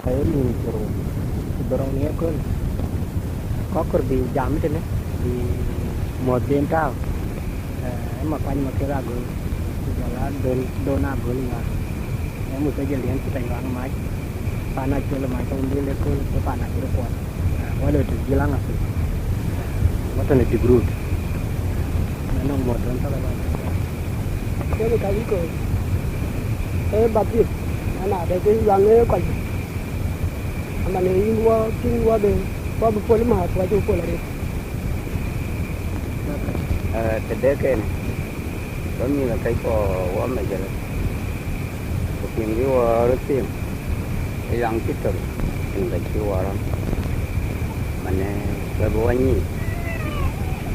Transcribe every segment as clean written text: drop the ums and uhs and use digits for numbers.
Saya ni suruh dorong ni aku kau di jam itu ni di modern tau. Emak panjang makin ragu jalan dona gulungan. Emak tu jalan kita yang mai. Panas jalan mai tu dia lekul panas tu kuat. Walau tu jalan apa? Macam ni digrut. Memang modern tak ada. Jadi kali ko. Bapis. Anak ada tu yang ni kau. Anak ni tinggal be. Kau berpuluh mah tu aja berpuluh lagi. Terdekat ni, kami nak kait ko wam aja lah. Tapi ni war tim, yang kita tinggal kiwaran, mana berbuatnya,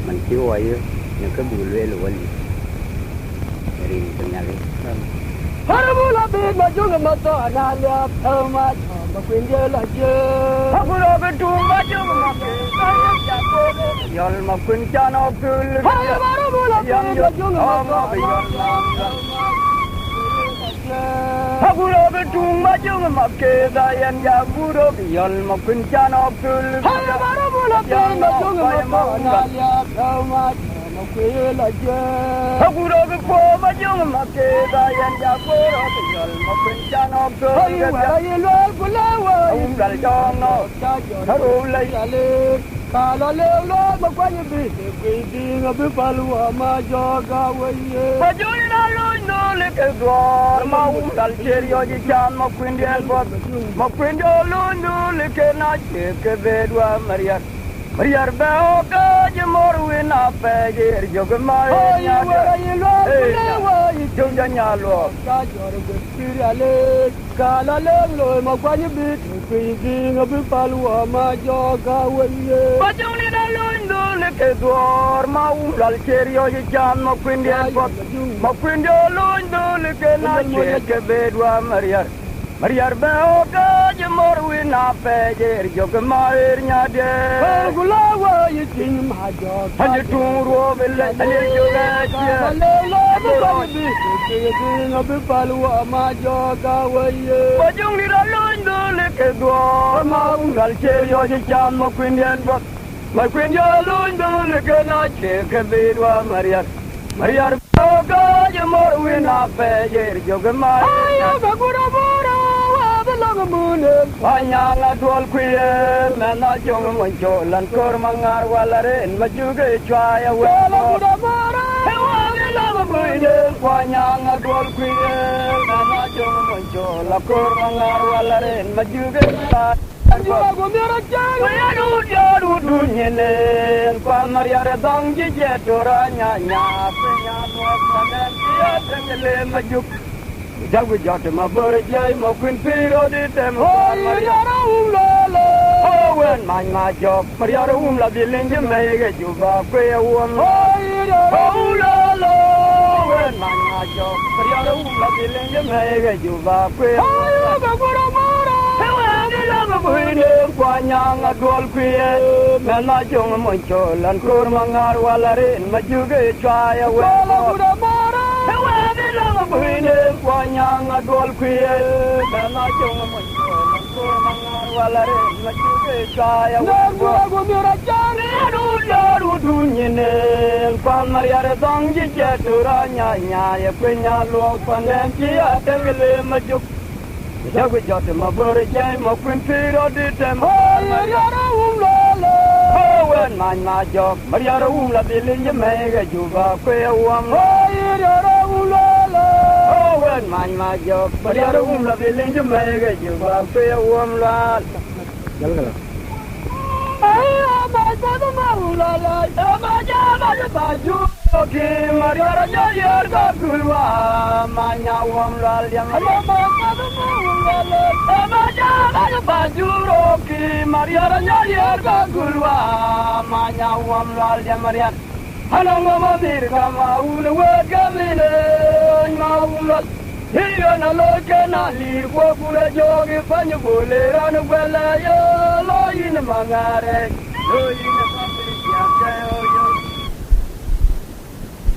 mencium aja, yang kebulu wali, dari penyali. Harapula bin maju ngamato analia tamat makwinje laje. Harapula betul maju ngamato saya jatuh. Yal makwin jana kul. Harapula bin maju ngamato. Harapula betul maju ngamato saya jatuh. Yal makwin jana kul. Harapula bin maju ngamato analia tamat. Hakuro ke po majung makke dayan japoro tinggal mapencan ogo ayo lol kulawa unggal jono harulai ale kala lelo makwanya bi kidi ngabe palwa ma joga waye majuni na lono le ke dwar ma unggal cherio ji chan makwindel bot makwindo lono le ke na ke bedwa mariat Mariar bao ka jemor wina pejir jogma ya ya jongja nyalo ka jor gespirale kala lelo makwanya bit kidi ngabe palwa ma joga waye bajuni na lundo le dor ma ulal cherio ye jam makwindel bot makwindo lundo le ke na ke bedwa Mariar bao ka jemor wina pejir jogma nyade gulawa yitin ma joga hanya turo belle hanya joga lelo makwanya bit kidi ngabe palwa ma joga waye bajung ni lundo le dor ma ulal cherio ye jam makwindel bot makwindo lundo le ke na ke bedwa Mariar bao ka jemor wina pejir jogma ayo bagura Wanyanga tuol kuye mena jong monjo lan kor mangar walaren majuge chwaya wala buda mara hewani lama kuye wanyanga tuol kuye mena jong monjo lan kor mangar walaren majuge chwaya go mera jang ya du nyene kwa mariare dang je toranya nya penya no kanen ya tengele majuk Jago jot ma berjai ma kuin piro di tem mariara umlala wen man ma jok mariara la biling je mege juba kwe won mariara umlala wen man ma jok mariara la biling je mege juba kwe bagura mara wen la ma buine kwa nyang adol kwe mena jong mo cholan kor mangar walarin majuge chaya wen bagura mara Buine kwanyang adol kuye mena jong monjo ko mangar walare majuge chaya go mera jang adu dunyene pamariare dongji jeturanya nya ye kwenya lo panden ti atengele majuk jago jot ma bore jai ma kwin piro di tem mariara umlala wen man ma jok mariara la bilin je mege juba kwe wam mariara umlala wen man ma jok mariara la bilin je mege juba kwe wam lal Jalan. ayo ba ma umlala ma ja baju ki mariara yer ka kulwa manya wam lal yang ayo ba ma umlala ma ja baju ki mariara yer ka kulwa manya wam lal yang marian Halang ma bir kama ul wa kamine ma ulal hiyo na loke na lir ko kura jogi panyu bole ran gwala yo loyin mangare loyin famri ya yo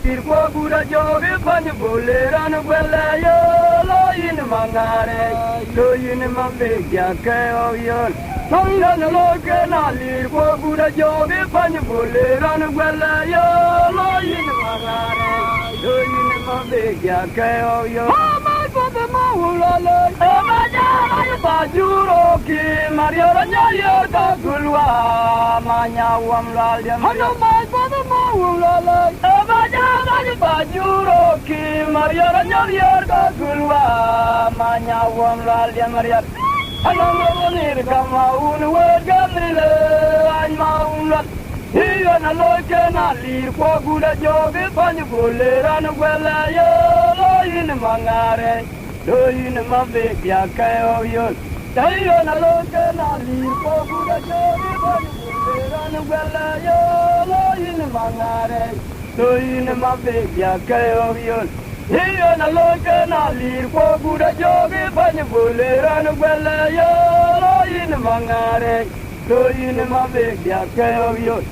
lir ko kura jogi panyu bole ran gwala yo loyin mangare do yin ma be ya ke o yon no yin lo ke na li ko bu da jo be pan bole ran gwala yo no yin mangare do yin ma be ya ke o yon ma ko be ma hu lo lo ma ja ba ju ro ki mario ra nya yo da gulwa ma nya wam lal ya ma ma ko be ma hu lo lo ma ja ba ju ro ki mario ra nya yo da gulwa ma nya wam lal ya mario Anong ngonir kama unwed gamile ay maunlat Hiyo na loike na lir kwa guda jogi panyu kuliran gwele yo Loyin mangare, loyin mabik ya kayo yun Hiyo na loike na lir kwa guda jogi panyu kuliran gwele yo Loyin mangare, loyin mabik ya kayo yun Hiyo na loike na lir kwa guda jogi panyu kuliran gwele yo Loyin mangare, loyin mabik ya kayo yun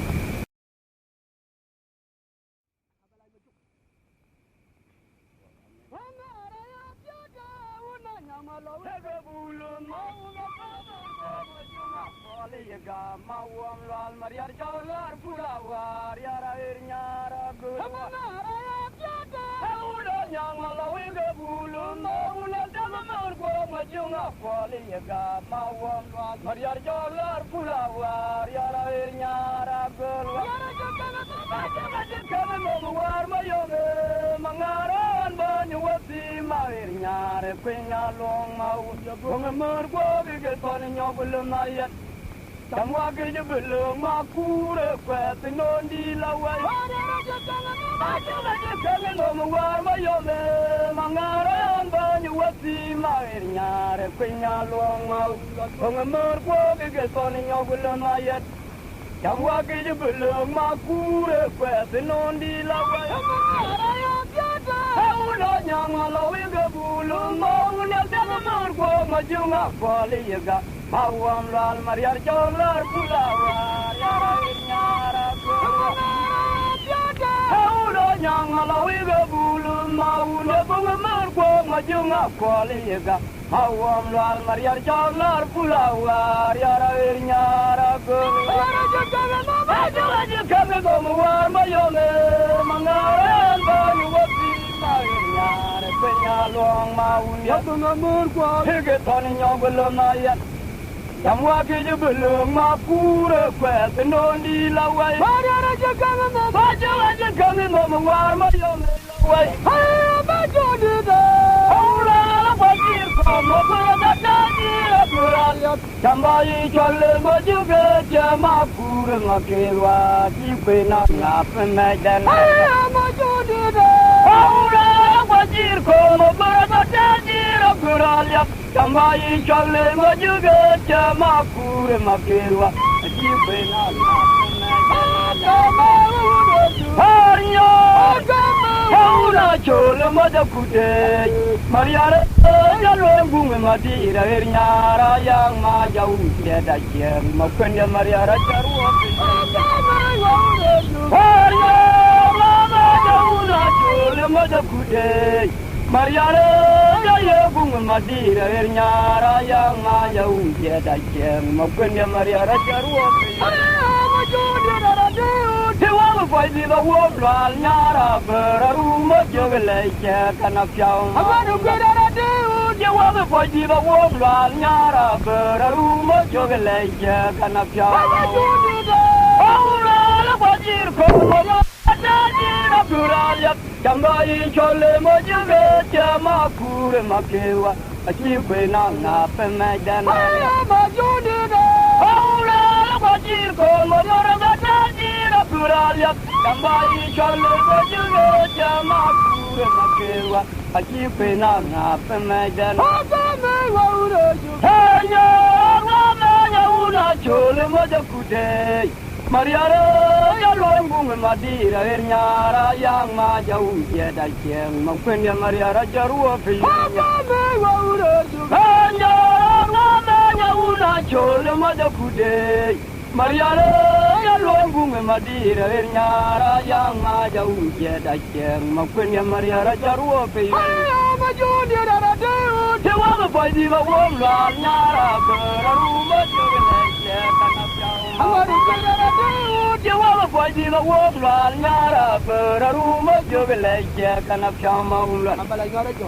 Mawam lal mariar jalar pulawar yara irnyara gulwa Udah nyang malawi ke bulun Udah damar gua majunga Kuali yaga mawam lal mariar jalar pulawar yara irnyara gulwa Jangan menguar mayome Mengaran banyu wasi Mahir nyare penyalong mau Pengemar gua bigel paninyo belum ayat Kamwa kerja belum aku repet non di lawai. Jangan menguar mayome mengaran banyu wasi mahirnya repenya luang mau. Pengemar gua kegel paninyo belum ayat. Kamwa kerja belum aku repet non di lawai. Udah nyang malawi ke bulung mau nyal pengemar gua maju ngapali yaga. Mawam lal mariar jalar pulawar yara irnyara Udah nyang malawi ke bulun mau pengemar gua maju ngakuali yaga Mawam lal mariar jalar pulawar yara irnyara Maju aja kami gomwar mayome mengaran banyu wasi mahirnya penyalong mau ya pengemar gua hegetan nyobelum ayat Kamwa kerja belum mampu request non di lawai. Bajar aja kami mau menguar mayom lawai. Hai baju di dah. Orang wajib kamu berada di beraliat. Sampai jalan maju ke jamaku mengakhir wajib benar ngapa medan. Hai baju di dah. Orang wajib kamu berada di beraliat. Sampai jalan maju ke jamaku mengakhir wajib benar Harnya, Haura Chola Madakute, Mariana, Yalong Madira, Irnyara, Yang Majau, Yadajem, Makunda Mariara Charu. Harnya, Haura Chola Madakute, Mariana, Yalong Madira, Irnyara, Yang Majau, Yadajem, Makunda Mariara Charu. Dewa pagi bawa beral nyara berarumah jogelnya karena piau. Abang berada dewa. Dewa pagi bawa beral nyara berarumah jogelnya karena piau. Orang wajib kau ada di beral jambai chole mojuge jamaku makewa achi benang na pemedan. Wajir ko mora bataji rapuralia kambai chole mojuge jamaku makewa achi benang pemedan hanya ramanya una chole mojuge mariara ya longung madira ernyara yang majau ya dajeng mungkin ya mariara jarua filnya hanya ramanya una chole mojuge Mariana ya longung madira ernyara yang majau ya dajeng mungkin ya mariara jarua filnya boy di ba wom la nyara bera ruma jogele kana piao amaru bera du je wa boy di ba wom la nyara bera ruma jogele kana piao ma umla ambala nyara jo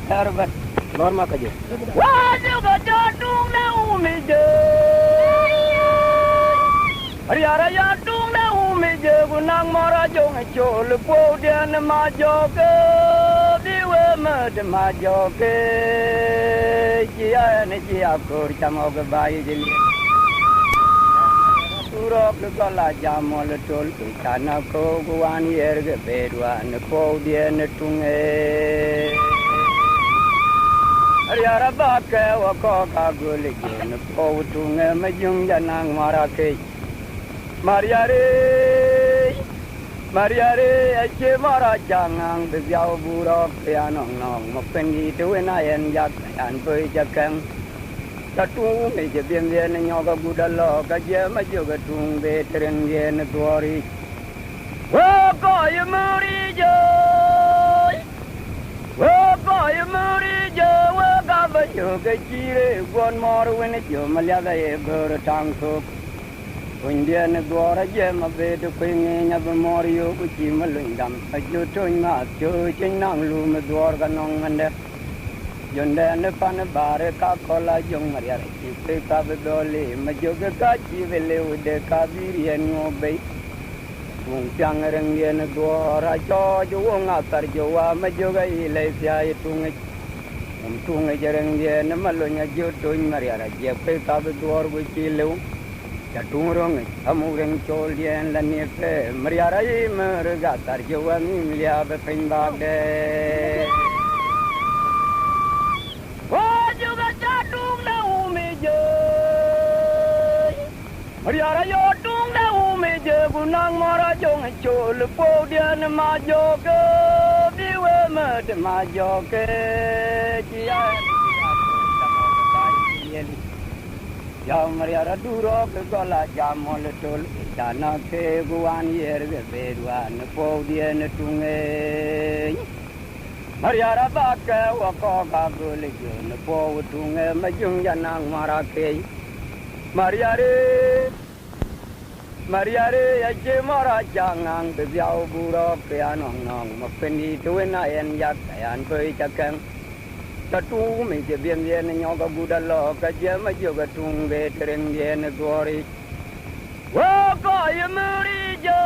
herbat norma kaje wa juga jadung na umi je Ariara ya dung na umi je gunang mara jong chol po dia na ma joke diwe ma de ma joke chia ne chia kor chamo ke bai je li turo ke kala jamol tol ke kana ko guan yer ke bedwan po dia ne tung Ariara ba ke wa ko ka gul je ne po tung ma jung janang mara ke Mariare, ache mara jangang beziau buruk pianong nong mapendi tuena yen jak an poi jakang tatu meje bien bien nyoga budalo ka je majo ga tung be tereng yen tuari wo ko yumuri jo wo ko yumuri jo wo ka ba jo ga chire gon mor wen jo malya ga e bor tang ko Indian dwara jema bedu pingi nyab morio uchi malundam ajo toin ma jo chinang lu me dwar ganong mande jonde ne pan bare ka kola jong maria chi pe ka bedole majo ga chi vele ude ka birien ngo be tung chang reng yen dwara cho jo nga tar jo wa majo ga ile sia tung tung jereng yen malunya jo toin maria je pe ka bedwar uchi lu Jaturong, amureng cholien la niepe, mariarai merga tarjuan lia bepinbagde. Oh juga jatung na umije, mariarai yotung na umije, gunang marajong chol podian majoke, diwe med majoke, chia. Jauh mariara duro ke gola jamol tol dana ke guan yer ke beduan po dia ne tunge mariara baka wa ko ka gole ne po tunge majung janang marake mariare aje mara jangang de jauh buro ke anong nong mapendi tuena en yak an poi chakang Tatu meje bien bien nyoga budalo ka je majo ga tung be tereng bien gori wo ko yumuri jo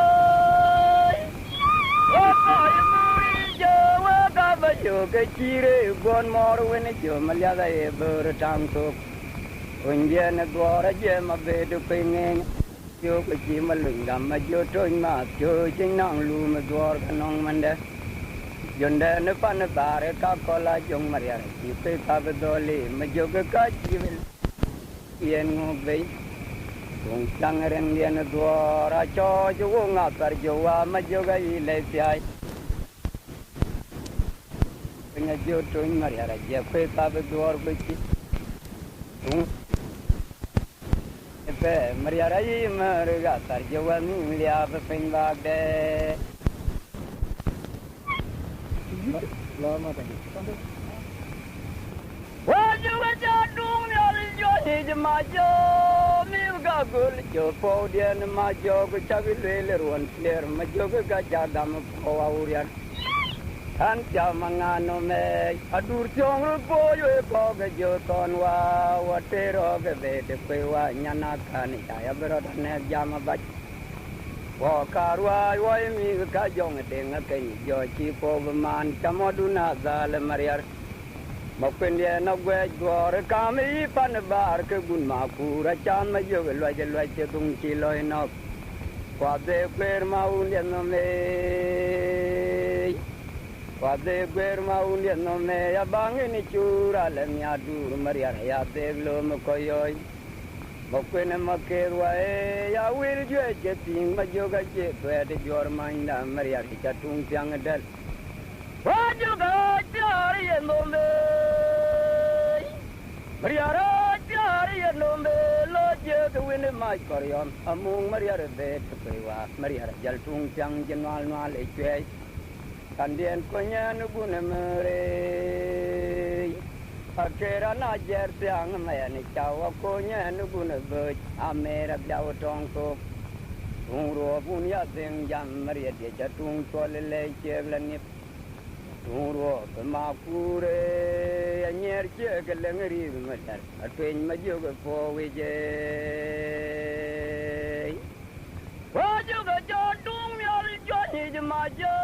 wo ko yumuri jo wo ka ba jo ke chire gon mor wen jo malya ga e bur tang to un bien gora je ma be du pingen jo ke chi malung dam ma jo toin ma jo chin nang lu ma gor kanong mande Jonde ne pan bare ka kola jong maria chi pe ka bedole majo ka chi vel yen ngo be tung chang reng yen dwara cho ju nga par jo wa majo ga ile sai penga jo tung maria je pe ka bedor be chi tung pe maria rai mar ga tar jo wa mi lia be pen ba de norma kaje Waju ga dung nyal jo ni ma jo mi ga gul jo po dia ne ma jo ga chavi le ruan fler ma jo ga ja dam po aurian han cha mangano me adur chong ru po yo ko ga jo ton wa te ro ga be te pe wa nyana kan ya ya bero ne jama ba Wo karwa wai mi ka jong deng ka jo chi po man chamoduna zal mariar Mokpendie na gwe gor kami pan bar ke gun ma pura chan ma jo lo je tung chi loi no kwa de per ma un no me kwa de per ma un no me ya bang ni chura le nya dur mariar ya de lo mo koyoi Mokpene ma ke wa ya wir je ting ma jo ga je twe de jor ma na mariar cha tung chang dal wa jo ga char ye no me Mariara jari nombe lo je ke win mai korion amung mariara be tepewa mariara jal tung chang jenwal nwal e chwe kandien konya nu bune mere Akira na jer tiang me ni chao ko nya nu gun bơ amera biao tong ko tung ro bun ya ding jam maria de cha tung to le che la ni tung ro ma ku re nyer che ke le ngri ma tar atwen ma jo ko po we je wa jo ga jo tung myo li jo ni ma jo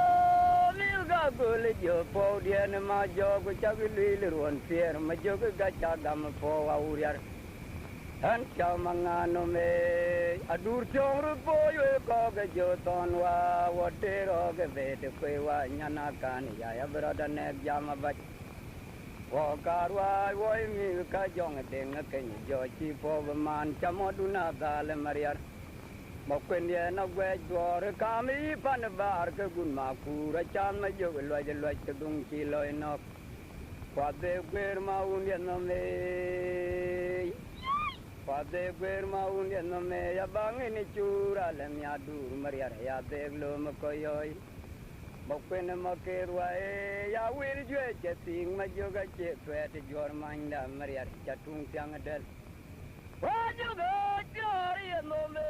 gul jo po dien ma jo ko cha li ruan pier ma jo ko ga cha gam po wa uriar han cha mangano me adur chong ru po yo ko ga jo ton wa wo te ro ge ve te kwe wa nyana kan ya ya bra da ne jam ba wo ka wa wo mi ka jong de nga ke ni jo chi po man cha mo du na da le mariar một quên đi nó quay chùa cá mi pan bar cái gun ma cu ra chan ma jo loài cái dung chi loài nó qua de quer ma un đi nó me qua de quer ma un đi nó me ya bang ni chura le mya dur maria ya de lo ma ko yoi một quên ma ke ruai ya wir jue che ting ma jo ga che twe te jor man da maria cha tung tiang del wa jo ga chori no me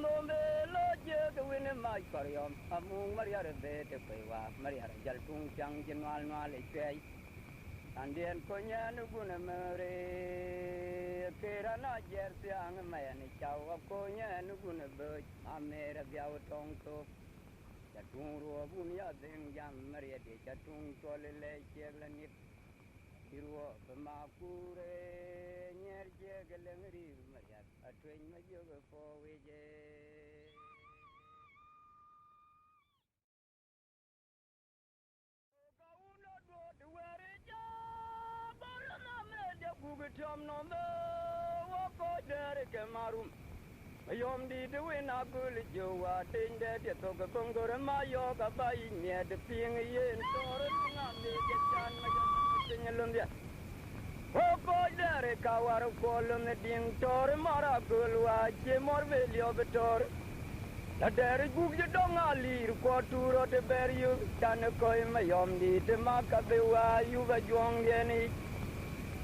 no me lo je ke win mai kariom amung maria de te pewa maria jal tung chang jinwal nwal e chei andien ko nya nu gun mere kera na jer tiang mai ni chao ko nya nu gun be amera biao tong to ja tung ro bun ya ding jam maria de ja tung to le che la ni Iruo pemakure nyerje gelengri maria atwen ma jogo po weje ka uno do de were ja bol na me de gugutom no me wo ko dere ke marum ayom di de wena gul jowa tinde de to ga kongor ma yo ga bai ne de ping yen tor na me de chan ma nyalum dia ko dere kawar kolum ding tor mara gulwa che mor velio betor la dere gug je dong alir ko turo de beryu tan ko mayom di te makabewa yu ga jong de ni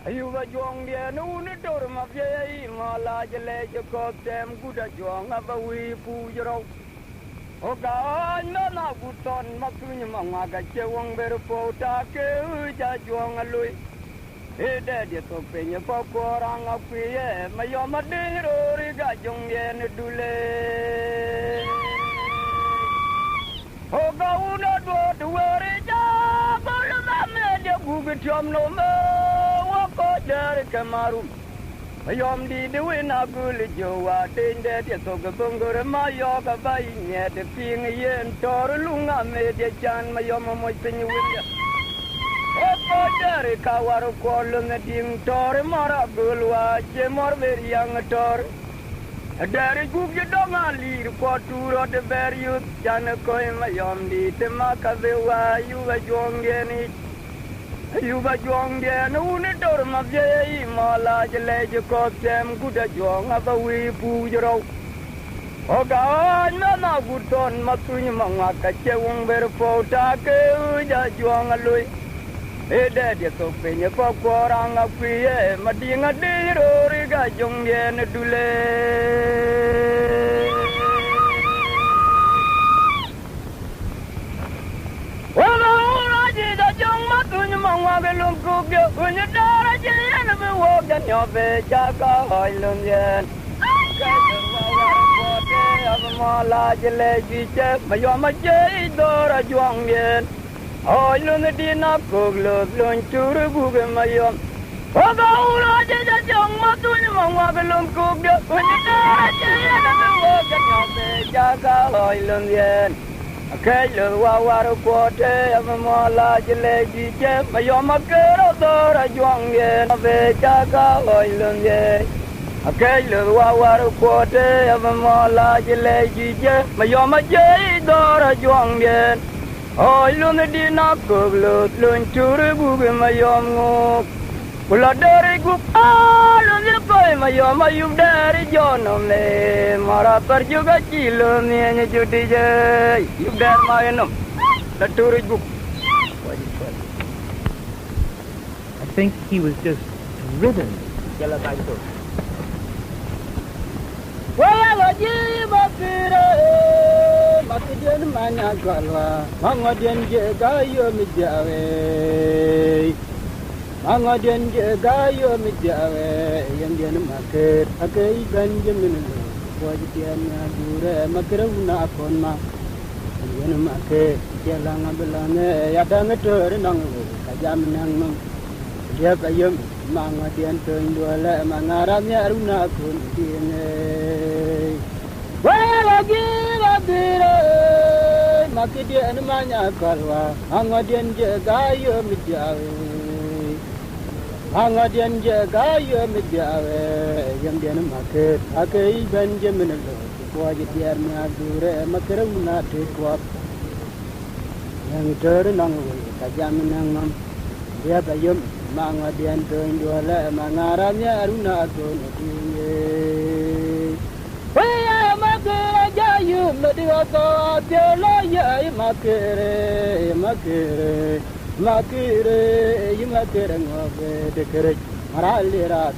ayu ga jong de nu ne tor ma ye mala je le je ko tem guda jong aba wi pu jro o ga no na guton ma kuny ma nga ga che wong ber po ta ke ja jong lui e de de to pe nye po ko rang a kwi ye ma yo ma de ro ri ga jong ye ne dule o ga uno do de were ja bol ma me de gu ge tom no me wo ko de ke marum ayom di de we na gul jo wa tin de to ga bongor ma yo ga bai nye de ping yen tor lunga me de chan ma yo mo pin win ko dere kawar kolum ding tor mara gulwa che mor veriang tor dere gug je dong alir ko turo de beryu chan ko ma yom di te ma ka bewa yu ga jong de ni yu ga jong de nu ne tor ma ye ma la je le je ko tem guda jong aba wi pu jro o ga na guton ma tuny ma nga ka che wong ber po ta ke ja jong lui e de de to pe nye po ko rang a kwi ye ma di nga di ro ri ga jong ye ne dule wa ma ura ji da jong ma tu ny ma wa be lum ku ge u nye da ra ji ye ne be wo ga nyo be cha ka hoi lum ye ka de wa wa ko de ab ma la ji le ji che ma yo ma je do ra jong ye oi lun di na kog lop lun churu guge mayom oga ura je ja jong ma tu ni ma wa be lum kog de un da je ya na me wo ga nyo be ja ka oi lun yen akai lu wa wa ro ko te am ma la je le ji je mayom ke ro do ra jong yen be ja ka oi lun yen akai lu wa wa ro ko te am ma la je le ji je mayom je do ra jong yen oi lun di na ko lut lun churu gu ma yom ngo kula dari gu lun di ko ma yom ayum dari jonom le mara par juga cilum ni nya judi je yum dar ma enom la turu gu think he was just driven. Well, Makidin Mana Galwa, Mangadin Gayo Mijawe, Mangadin Gayo Mijawe, Indian Market, Akai Benjamin, Wajitiana Dure, Makaruna Ponma, Indian Market, Yalanga Belane, Yadamator, Nangu, Kajamanang, Yakayum, Mangadian Tundula, Mangaramia Runa Kundine. Well, again, Makidian Manya Kalwa, Angadian Jagayo Mijawe, Angadian Jagayo Mijawe, Yamdian Market, Akai Benjamin, Wajitian Dure, Makaruna take up. Young turn on Kajamanang, Yakayum, Mangadian Tundula, Mangaramia Runa Kundine. You Mediato, Teloya, Makere, Makere, Makere, Ymakere, the courage, Maralira,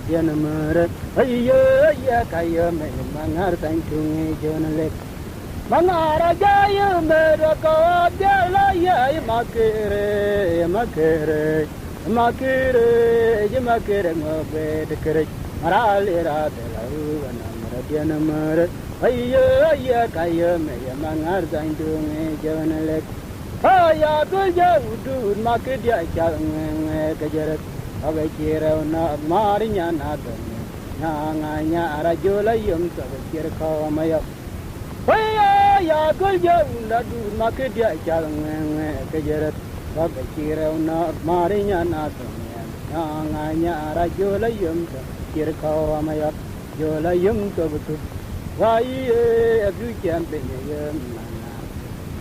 Dianamere, Yakayam, Manar, thank you, journalist. Manara Gayu, Mediato, Teloya, Makere, Makere, Makere, Ymakere, the courage, Maralira, Dianamere, Kayam, Mangar, thank you, journalist. Aya, good, you market ya Kajaret, Avakira, not Marinia, Nanganya, Rajola, Yum, Kirka, Maya. Aya, good, you market ya Kajaret, Avakira, not Marinia, Nanganya, Rajola, Yum, Kirka, Maya. Yola Yum Tobutu. Why, a few champion,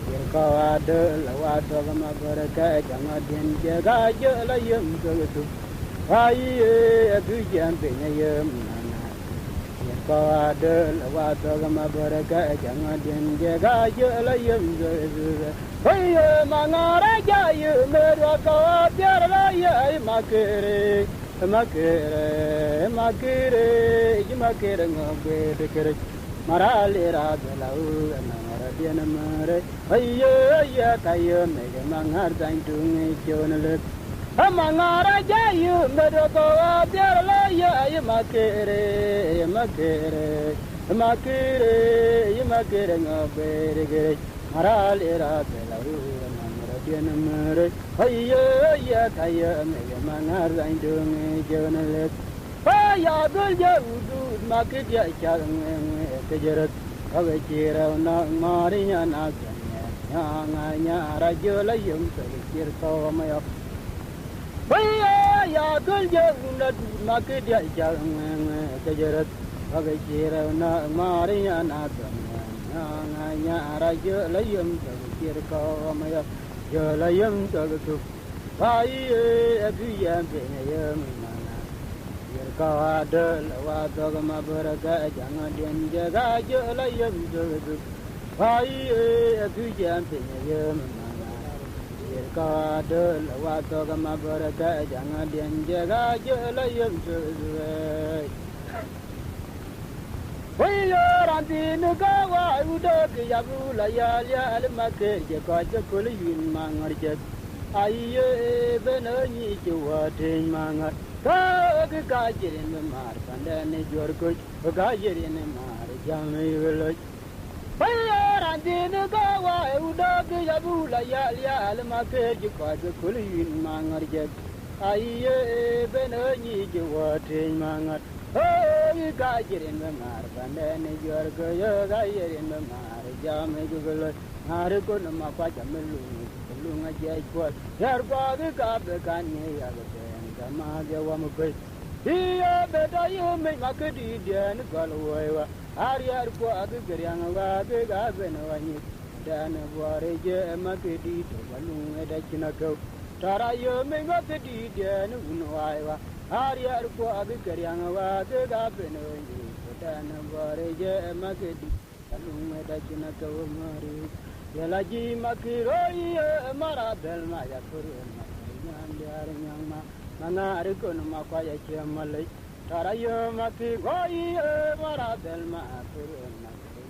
Yerkawada, Lawata, Mabaraka, Jangadin, Jaga, Yola Yum Tobutu. Why, a few champion, Yerkawada, Lawata, Mabaraka, Jangadin, Jaga, Yola Yum Tobutu. Hey, Mangara, you made a call, Yaraya, Makere. Makere, Makere, Makere, Makere, Maralira, Lau, and Maradianamare, Aya, Kayo, make a mangar time to make journalist. A mangara, you made a go out there, Makere, Makere, Makere, Makere, Makere, Maralira, Lau. Dianamere, Aya, Kaya, make a manner and doing journalist. Aya, good, you market ya Kajaret, Avakira, not Maria, Nanya, Rajola, Yum, Kirko, Maya. Aya, good, you market ya Kajaret, Avakira, not Maria, Nanya, Rajola, Yum, Kirko, Maya. Yola Yum Togu. Why, a few yam, Yerkawada, Lawatogama Buraka, Jangadin, Jaga, Yola Yum Togu. Why, a few yam, Yerkawada, Lawatogama Buraka, Jangadin, Jaga, Yola Yum Togu. When you're on the Nugawa, Udok, Yabula, Yalia, Almake, Jakaja, Kulin, Mangarjet. I even need you what in Manga. Go, Gajer in the Mark, and then it's your coach, a Gajer in the Mark, Jammy village. When you're on the Nugawa, Udok, Yabula, Yalia, Almake, Jakaja, Kulin, Mangarjet. I even need you what in Manga. Oh, you got it in the mark, and then you're good, you got it in the mark, Jammy Google, Harikun, Mapajamalu, Lunga Jayquat, your father got the Kanye, the Maga Wamakai. Here, better you make Makadi and Galway, Aria, the Garianga, the Gavin, then a warrior, Makadi, Balloon, at Chinako. Tara, you make Makadi and Unwaiwa. Aria for the Karianga, the Gabin, then a warrior, Makadi, Balloon, at Chinako, Mari, Yalaji Makiroi, Marabel, Maya, nyandar nyangma mangari kun makwa ya chemalai tarayo maki goi maradel ma kurun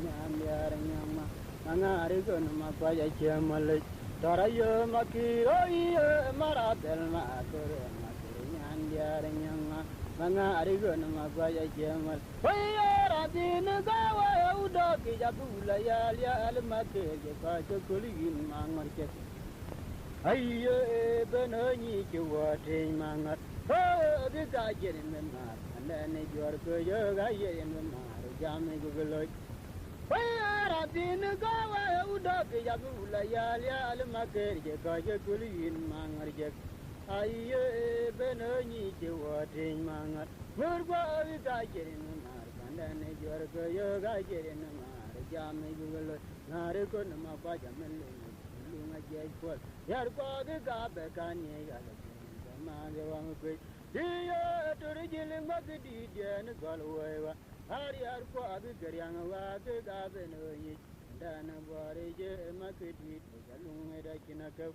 nyandar nyangma mangari kun makwa ya chemalai tarayo maki goi maradel ma kurun nyandar nyangma mangari kun makwa ya chemal Din gawa udah kijabula ya al make ka chokulin mangarke ayye benani chwate mangat ho de ka jerin memar andane jor ko yo ga yerin memar jame gugloy ayara din gawa udah kijabula ya al make ka chokulin mangarke ayye benani chwate mangat murwa de ka jerin memar andane jor ko yo ga jerin memar jame gugloy nare ko nama pa jamle lunga jai pol yar ko de ga be kanye ya la ma de wang pe ye tur jiling ma di den galwa har yar ko abi garyang wa de ga be no yi dan bare je ma ke di lunga da kinaka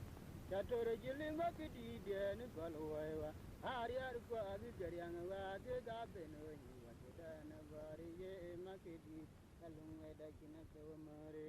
ya tur jiling ma di den galwa har yar ko abi garyang wa de ga be no yi dan bare je ma ke di lunga da kinaka mare